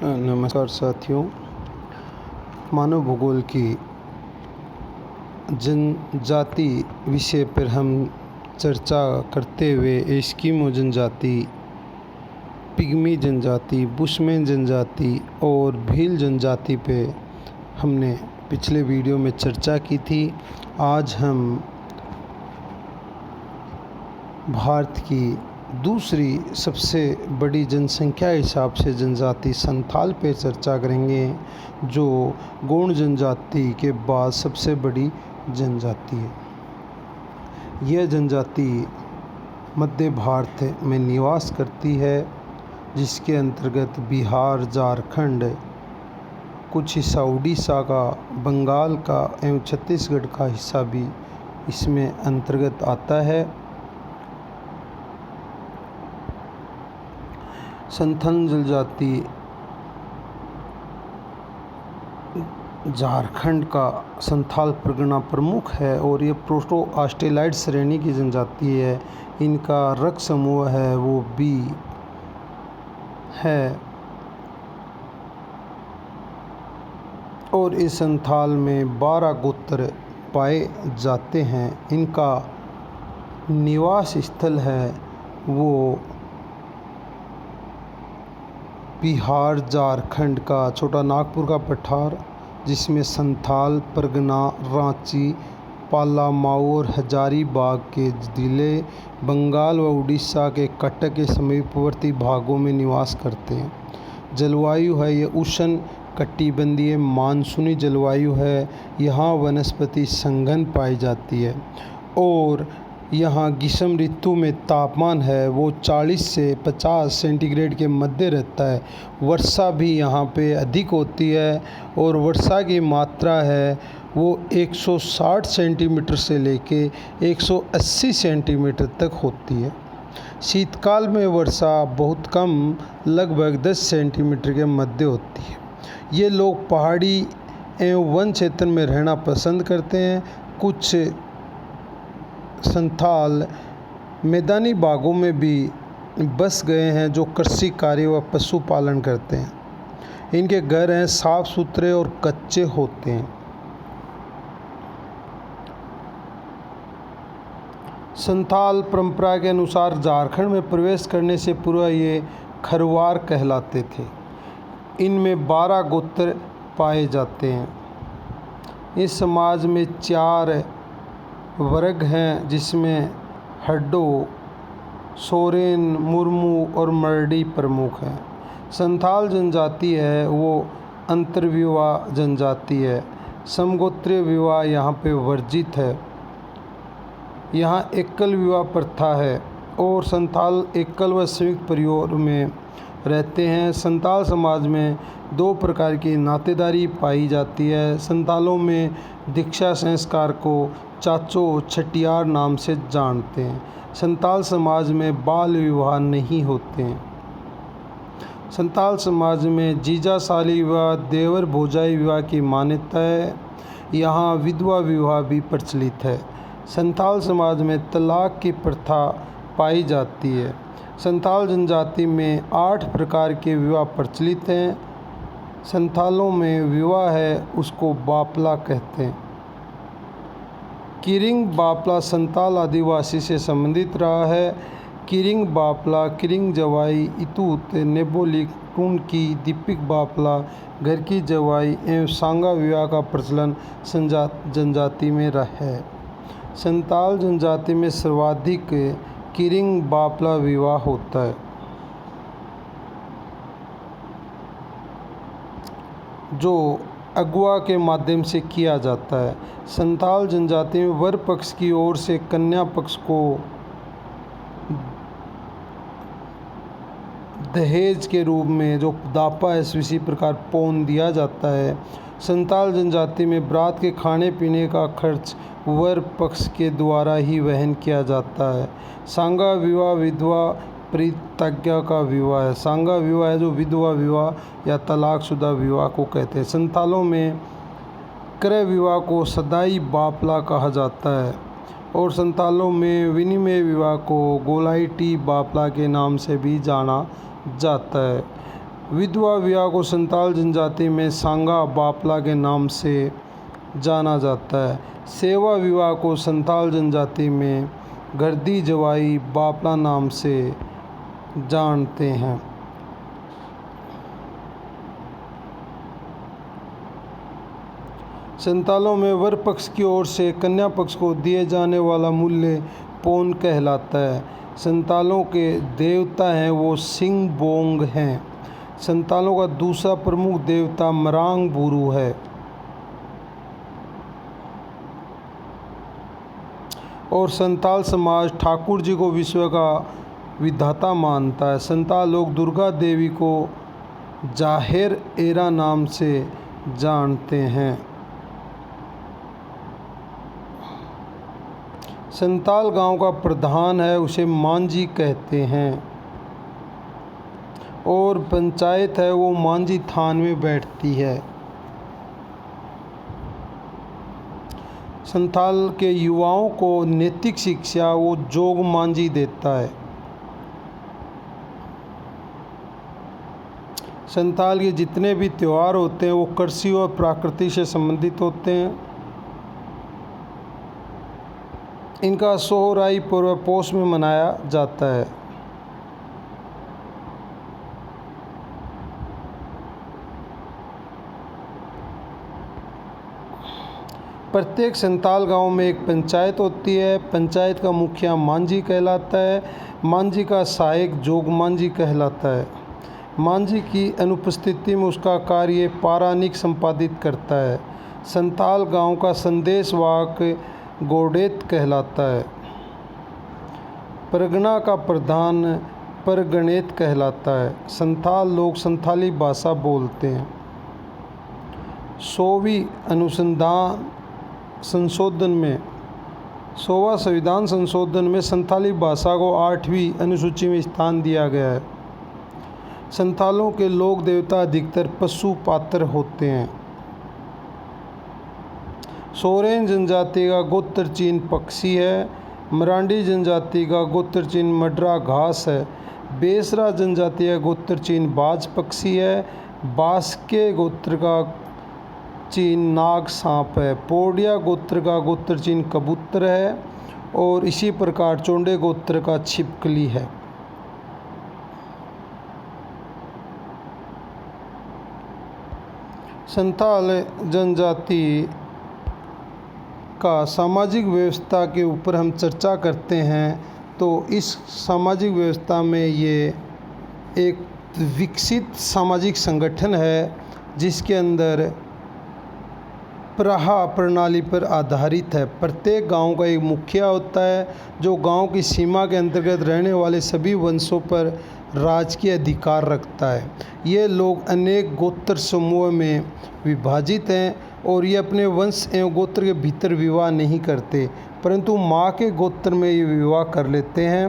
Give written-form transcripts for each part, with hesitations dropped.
नमस्कार साथियों। मानव भूगोल की जनजाति विषय पर हम चर्चा करते हुए एस्किमो जनजाति, पिग्मी जनजाति, बुशमैन जनजाति और भील जनजाति पे हमने पिछले वीडियो में चर्चा की थी। आज हम भारत की दूसरी सबसे बड़ी जनसंख्या हिसाब से जनजाति संथाल पे चर्चा करेंगे, जो गोंड जनजाति के बाद सबसे बड़ी जनजाति है। यह जनजाति मध्य भारत में निवास करती है, जिसके अंतर्गत बिहार, झारखंड, कुछ हिस्सा उड़ीसा का, बंगाल का एवं छत्तीसगढ़ का हिस्सा भी इसमें अंतर्गत आता है। संथाल जनजाति झारखंड का संथाल परगना प्रमुख है और ये प्रोटो ऑस्ट्रेलाइड श्रेणी की जनजाति है। इनका रक्त समूह है वो बी है और इस संथाल में 12 गोत्र पाए जाते हैं। इनका निवास स्थल है वो बिहार, झारखंड का छोटा नागपुर का पठार, जिसमें संथाल परगना, रांची, पालामाऊ और हजारीबाग के जिले, बंगाल व उड़ीसा के कटक के समीपवर्ती भागों में निवास करते हैं। जलवायु है ये उष्ण कटिबंधीय मानसूनी जलवायु है। यहाँ वनस्पति संघन पाई जाती है और यहाँ ग्रीष्म ऋतु में तापमान है वो 40 से 50 सेंटीग्रेड के मध्य रहता है। वर्षा भी यहाँ पे अधिक होती है और वर्षा की मात्रा है वो 160 सेंटीमीटर से लेके 180 सेंटीमीटर तक होती है। शीतकाल में वर्षा बहुत कम, लगभग 10 सेंटीमीटर के मध्य होती है। ये लोग पहाड़ी एवं वन क्षेत्र में रहना पसंद करते हैं। कुछ संथाल मैदानी बागों में भी बस गए हैं, जो कृषि कार्य व पशुपालन करते हैं। इनके घर हैं साफ सुथरे और कच्चे होते हैं। संथाल परंपरा के अनुसार झारखंड में प्रवेश करने से पूर्व ये खरवार कहलाते थे। इनमें 12 गोत्र पाए जाते हैं। इस समाज में 4 वर्ग हैं, जिसमें हड्डो, सोरेन, मुर्मू और मरडी प्रमुख हैं। संथाल जनजाति है वो अंतर्विवाह जनजाति है। समगोत्रीय विवाह यहाँ पे वर्जित है। यहाँ एकल विवाह प्रथा है और संथाल एकल व संयुक्त परिवार में रहते हैं। संथाल समाज में 2 प्रकार की नातेदारी पाई जाती है। संथालों में दीक्षा संस्कार को चाचो छठियार नाम से जानते हैं। संथाल समाज में बाल विवाह नहीं होते हैं। संथाल समाज में जीजा साली विवाह, देवर भौजाई विवाह की मान्यता है। यहाँ विधवा विवाह भी प्रचलित है। संथाल समाज में तलाक की प्रथा पाई जाती है। संथाल जनजाति में 8 प्रकार के विवाह प्रचलित हैं। संथालों में विवाह है उसको बापला कहते हैं। किरिंग बापला संथाल आदिवासी से संबंधित रहा है। किरिंग बापला, किरिंग जवाई, इतूत, नेबोलिक, टूनकी, दीपिक बापला, घर की जवाई एवं सांगा विवाह का प्रचलन जनजाति में रहा है। संथाल जनजाति में सर्वाधिक किरिंग बापला विवाह होता है, जो अगुआ के माध्यम से किया जाता है। संथाल जनजाति में वर पक्ष की ओर से कन्या पक्ष को दहेज के रूप में जो दापा है इसी प्रकार पौन दिया जाता है। संथाल जनजाति में बारात के खाने पीने का खर्च वर पक्ष के द्वारा ही वहन किया जाता है। सांगा विवाह विधवा परित्याग का विवाह है। सांगा विवाह है जो विधवा विवाह या तलाकशुदा विवाह को कहते हैं। संथालों में क्रय विवाह को सदाई बापला कहा जाता है और संथालों में विनिमय विवाह को गोलाइटी बापला के नाम से भी जाना जाता है। विधवा विवाह को संताल जनजाति में सांगा बापला के नाम से जाना जाता है। सेवा विवाह को संताल जनजाति में गर्दी जवाई बापला नाम से जानते हैं। संतालों में वर पक्ष की ओर से कन्या पक्ष को दिए जाने वाला मूल्य पौन कहलाता है। संतालों के देवता हैं वो सिंह बोंग हैं। संतालों का दूसरा प्रमुख देवता मरांग बुरु है। और संताल समाज ठाकुर जी को विश्व का विधाता मानता है। संताल लोग दुर्गा देवी को जाहिर एरा नाम से जानते हैं। संताल गांव का प्रधान है, उसे मांझी कहते हैं। और पंचायत है वो मांझी थान में बैठती है। संताल के युवाओं को नैतिक शिक्षा वो जोग मांझी देता है। संताल के जितने भी त्यौहार होते हैं वो कृषि और प्रकृति से संबंधित होते हैं। इनका सोहराई पूर्व पोष में मनाया जाता है। प्रत्येक संताल गांव में एक पंचायत होती है। पंचायत का मुखिया मांझी कहलाता है। मांझी का सहायक जोग मांझी कहलाता है। मांझी की अनुपस्थिति में उसका कार्य पारानिक संपादित करता है। संताल गांव का संदेशवाहक गोडेत कहलाता है। परगना का प्रधान परगणेत कहलाता है। संताल लोग संथाली भाषा बोलते हैं। 100वीं अनुसंधान संशोधन में 100वां संविधान संशोधन में संथाली भाषा को 8वीं अनुसूची में स्थान दिया गया है। संथालों के लोक देवता अधिकतर पशु पात्र होते हैं। सोरेन जनजाति का गोत्र चीन पक्षी है। मरांडी जनजाति का गोत्र चीन मडरा घास है। बेसरा जनजाति का गोत्र चीन बाज पक्षी है। बास्के गोत्र का चीन नाग सांप है। पोडिया गोत्र का गोत्र चीन कबूतर है। और इसी प्रकार चोंडे गोत्र का छिपकली है। संथाल जनजाति का सामाजिक व्यवस्था के ऊपर हम चर्चा करते हैं तो इस सामाजिक व्यवस्था में ये एक विकसित सामाजिक संगठन है जिसके अंदर प्रहा प्रणाली पर आधारित है। प्रत्येक गांव का एक मुखिया होता है जो गांव की सीमा के अंतर्गत रहने वाले सभी वंशों पर राजकीय अधिकार रखता है। ये लोग अनेक गोत्र समूह में विभाजित हैं और ये अपने वंश एवं गोत्र के भीतर विवाह नहीं करते परंतु माँ के गोत्र में ये विवाह कर लेते हैं।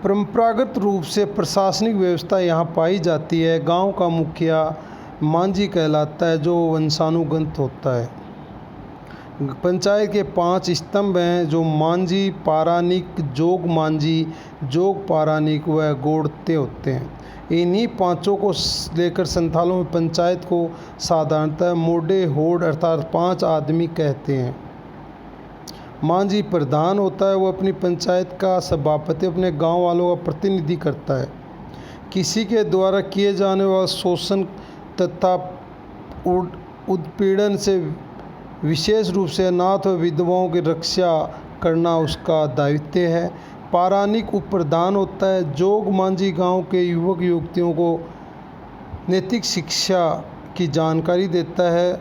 परंपरागत रूप से प्रशासनिक व्यवस्था यहाँ पाई जाती है। गांव का मुखिया मांझी कहलाता है जो वंशानुगत होता है। पंचायत के 5 स्तंभ हैं जो मांझी, पारानिक, जोग मांझी, जोग पारानिक व गोड़ते होते हैं। इन्हीं पांचों को लेकर संथालों में पंचायत को साधारणतः मोडे होड़ अर्थात 5 आदमी कहते हैं। मांझी प्रधान होता है, वो अपनी पंचायत का सभापति अपने गांव वालों का प्रतिनिधि करता है। किसी के द्वारा किए जाने वाले शोषण तथा उत्पीड़न से विशेष रूप से अनाथ व विधवाओं की रक्षा करना उसका दायित्व है। पारानिक उपप्रधान होता है। जोग मांझी गांव के युवक युवतियों को नैतिक शिक्षा की जानकारी देता है।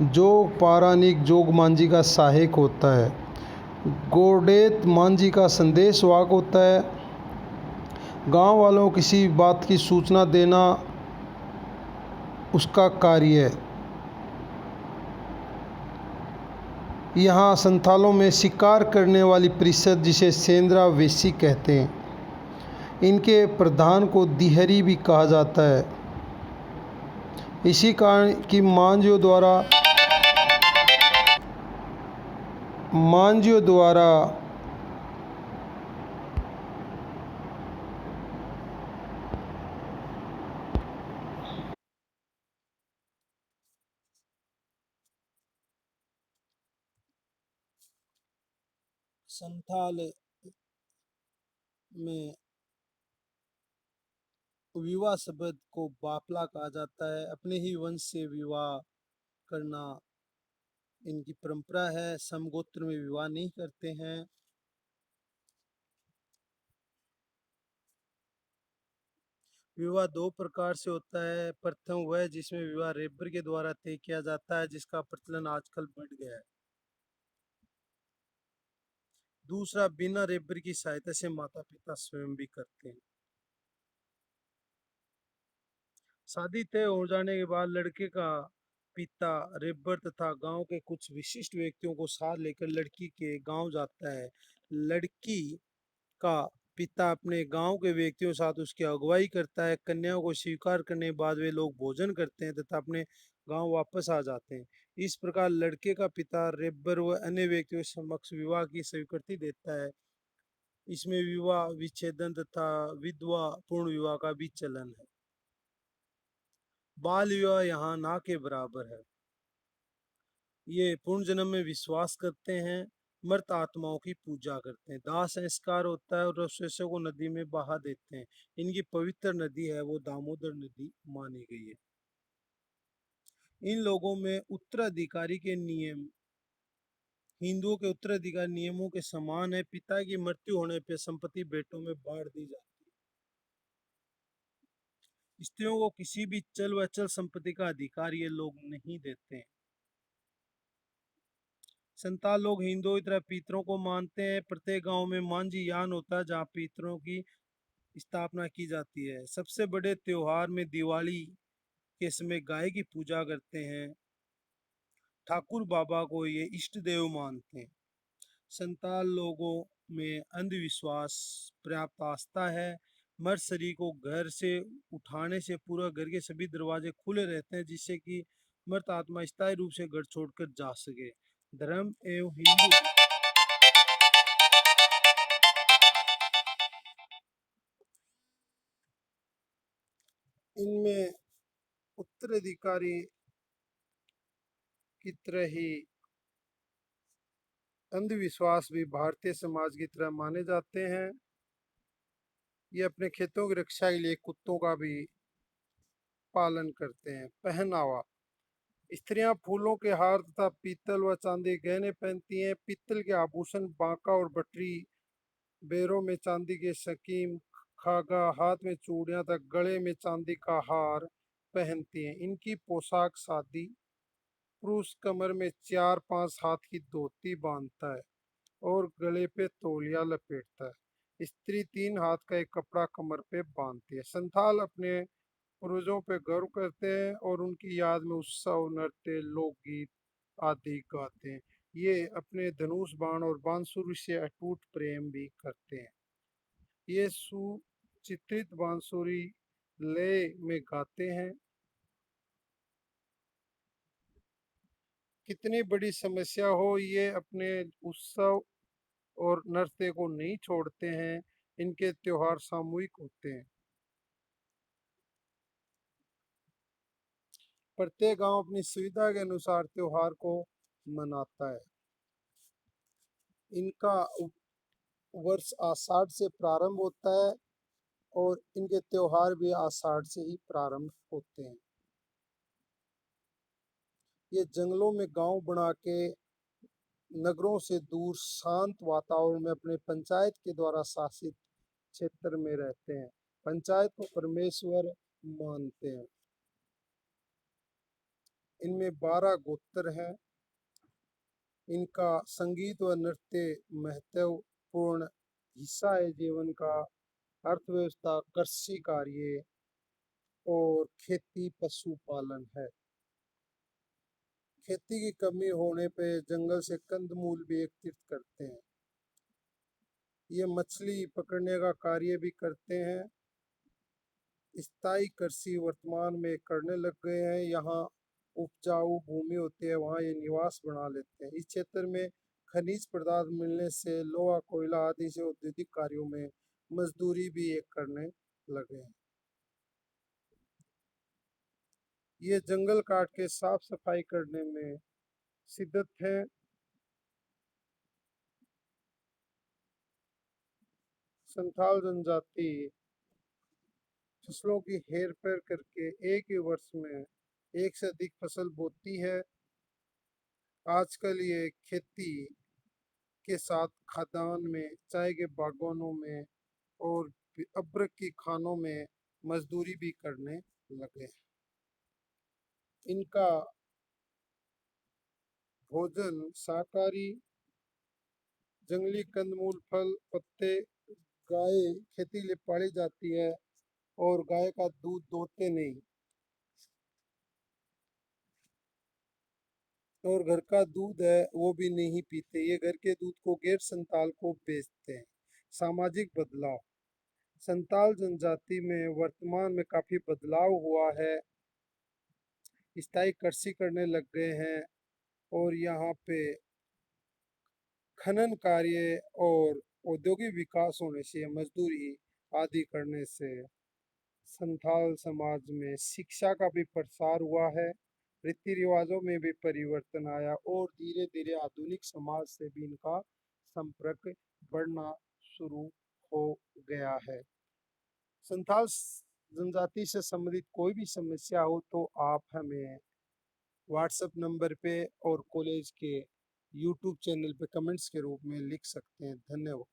जोग पारानिक जोग मांझी का सहायक होता है। गोडेत मांझी का संदेशवाहक होता है। गांव वालों को किसी बात की सूचना देना उसका कार्य है। यहाँ संथालों में शिकार करने वाली परिषद जिसे सेंद्रा वेसी कहते हैं, इनके प्रधान को दिहरी भी कहा जाता है। इसी कारण की मांझियों द्वारा संथाल में विवाह शब्द को बापला कहा जाता है। अपने ही वंश से विवाह करना इनकी परंपरा है। समगोत्र में विवाह नहीं करते हैं। विवाह दो प्रकार से होता है। प्रथम वह जिसमें विवाह रेबर के द्वारा तय किया जाता है, जिसका प्रचलन आजकल बढ़ गया है। दूसरा बिना रेबर की सहायता से माता पिता स्वयं भी करते हैं। शादी तय हो जाने के बाद लड़के का पिता रेबर तथा गांव के कुछ विशिष्ट व्यक्तियों को साथ लेकर लड़की के गांव जाता है। लड़की का पिता अपने गांव के व्यक्तियों के साथ उसकी अगुवाई करता है। कन्याओं को स्वीकार करने के बाद वे लोग भोजन करते हैं तथा अपने गांव वापस आ जाते हैं। इस प्रकार लड़के का पिता रेबर व अन्य व्यक्तियों के समक्ष विवाह की स्वीकृति देता है। इसमें विवाह विच्छेदन तथा विधवा पूर्ण विवाह का भी चलन है। बाल विवाह यहाँ ना के बराबर है। ये पूर्ण जन्म में विश्वास करते हैं, मृत आत्माओं की पूजा करते हैं, दाह संस्कार होता है और अवशेषों को नदी में बहा देते हैं। इनकी पवित्र नदी है वो दामोदर नदी मानी गई है। इन लोगों में उत्तराधिकारी के नियम हिंदुओं के उत्तराधिकारी नियमों के समान है। पिता की मृत्यु होने पर संपत्ति बेटों में बांट दी जाती है। स्त्रियों को किसी भी चल व अचल संपत्ति का अधिकार ये लोग नहीं देते हैं। संताल लोग हिंदुओं की तरह पितरों को मानते हैं। प्रत्येक गांव में मांझी यान होता है जहां पितरों की स्थापना की जाती है। सबसे बड़े त्योहार में दिवाली के समय गाय की पूजा करते हैं। ठाकुर बाबा को ये इष्ट देव मानते हैं। संताल लोगों में अंधविश्वास पर्याप्त आस्था है। मृत शरीर को घर से उठाने से पूरा घर के सभी दरवाजे खुले रहते हैं, जिससे कि मृत आत्मा स्थायी रूप से घर छोड़कर जा सके। धर्म एवं हिंदू इनमें उत्तराधिकारी की तरह ही अंधविश्वास भी भारतीय समाज की तरह माने जाते हैं। ये अपने खेतों की रक्षा के लिए कुत्तों का भी पालन करते हैं। पहनावा स्त्रियां फूलों के हार तथा पीतल व चांदी के गहने पहनती हैं। पीतल के आभूषण बांका और बटरी, पैरों में चांदी के सकीम, खागा, हाथ में चूड़ियां तक गले में चांदी का हार पहनती हैं। इनकी पोशाक सादी, पुरुष कमर में 4-5 हाथ की धोती बांधता है और गले पे तौलिया लपेटता है। स्त्री 3 हाथ का एक कपड़ा कमर पे बांधती है। संथाल अपने पूर्वजों पे गर्व करते हैं और उनकी याद में उत्सव, नृत्य, लोकगीत आदि गाते हैं। ये अपने धनुष बाण और बांसुरी से अटूट प्रेम भी करते हैं। ये सुचित्रित बांसुरी लय में गाते हैं। कितनी बड़ी समस्या हो, ये अपने उत्सव और नृत्य को नहीं छोड़ते हैं। इनके त्योहार सामूहिक होते हैं। प्रत्येक गांव अपनी सुविधा के अनुसार त्योहार को मनाता है। इनका वर्ष आषाढ़ से प्रारंभ होता है और इनके त्योहार भी आषाढ़ से ही प्रारंभ होते हैं। ये जंगलों में गांव बना के नगरों से दूर शांत वातावरण में अपने पंचायत के द्वारा शासित क्षेत्र में रहते हैं। पंचायत को परमेश्वर मानते हैं। इनमें 12 गोत्र हैं। इनका संगीत व नृत्य महत्वपूर्ण हिस्सा है जीवन का। अर्थव्यवस्था, कृषि कार्य और खेती पशुपालन है। खेती की कमी होने पे जंगल से कंदमूल भी एकत्रित करते हैं। ये मछली पकड़ने का कार्य भी करते हैं। स्थायी कृषि वर्तमान में करने लग गए हैं। यहाँ उपजाऊ भूमि होती है, वहाँ ये निवास बना लेते हैं। इस क्षेत्र में खनिज पदार्थ मिलने से लोहा, कोयला आदि से औद्योगिक कार्यों में मजदूरी भी ये करने लगे हैं। ये जंगल काट के साफ सफाई करने में शिद्दत है। संथाल जनजाति फसलों की हेर फेर करके एक ही वर्ष में एक से अधिक फसल बोती है। आजकल ये खेती के साथ खाद्यान्न में, चाय के बागानों में और अदरक की खानों में मजदूरी भी करने लगे। इनका भोजन शाकाहारी, जंगली कंदमूल, फल, पत्ते, गाय खेती लिए पाली जाती है और गाय का दूध दोहते नहीं और घर का दूध है वो भी नहीं पीते। ये घर के दूध को गैर संताल को बेचते हैं। सामाजिक बदलाव, संताल जनजाति में वर्तमान में काफी बदलाव हुआ है। स्थायी कृषि करने लग गए हैं और यहाँ पे खनन कार्य और औद्योगिक विकास होने से, मजदूरी आदि करने से संथाल समाज में शिक्षा का भी प्रसार हुआ है, रीति रिवाजों में भी परिवर्तन आया और धीरे धीरे आधुनिक समाज से भी इनका संपर्क बढ़ना शुरू हो गया है। संथाल जनजाति से संबंधित कोई भी समस्या हो तो आप हमें व्हाट्सएप नंबर पे और कॉलेज के यूट्यूब चैनल पे कमेंट्स के रूप में लिख सकते हैं। धन्यवाद।